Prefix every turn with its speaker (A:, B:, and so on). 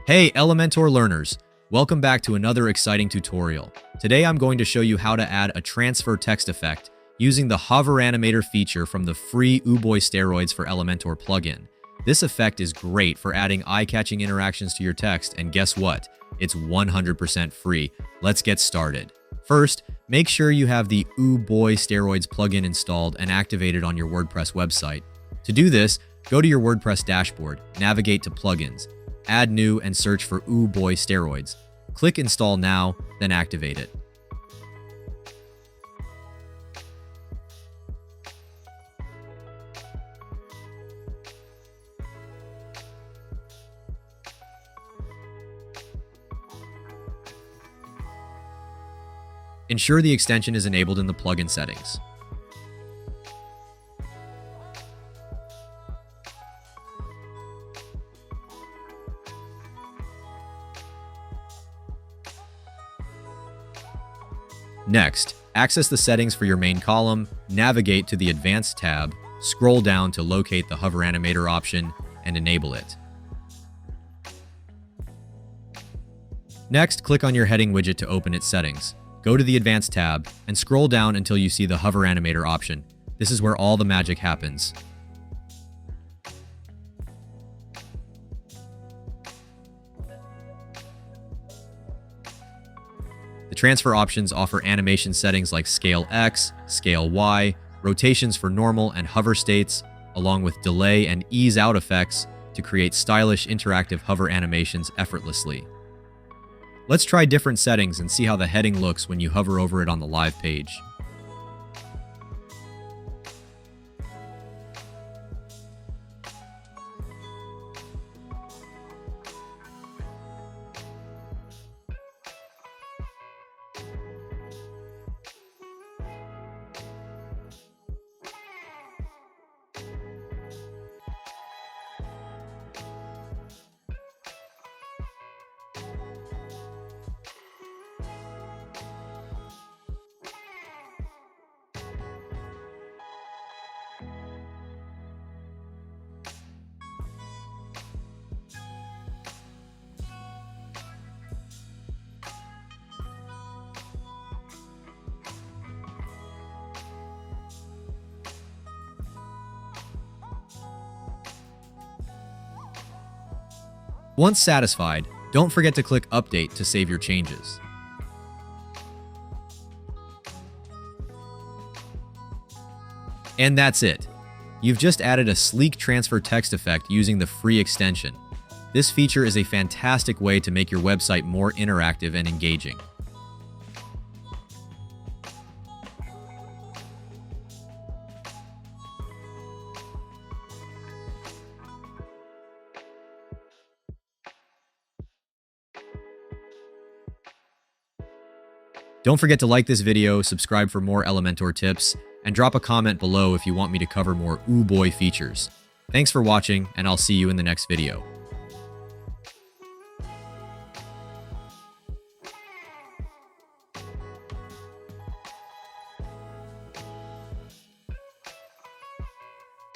A: Hey Elementor learners, welcome back to another exciting tutorial. Today I'm going to show you how to add a transfer text effect using the hover animator feature from the free Boy Steroids for Elementor plugin. This effect is great for adding eye-catching interactions to your text, and guess what? It's 100% free. Let's get started. First, make sure you have the Boy Steroids plugin installed and activated on your WordPress website. To do this, go to your WordPress dashboard, navigate to Plugins, add new and search for Boy Steroids. Click Install Now, then activate it. Ensure the extension is enabled in the plugin settings. Next, access the settings for your main column, navigate to the Advanced tab, scroll down to locate the hover animator option, and enable it. Next, click on your heading widget to open its settings. Go to the Advanced tab and scroll down until you see the hover animator option. This is where all the magic happens. The transfer options offer animation settings like Scale X, Scale Y, rotations for normal and hover states, along with delay and ease out effects to create stylish interactive hover animations effortlessly. Let's try different settings and see how the heading looks when you hover over it on the live page. Once satisfied, don't forget to click Update to save your changes. And that's it. You've just added a sleek transfer text effect using the free extension. This feature is a fantastic way to make your website more interactive and engaging. Don't forget to like this video, subscribe for more Elementor tips, and drop a comment below if you want me to cover more Boy features. Thanks for watching, and I'll see you in the next video.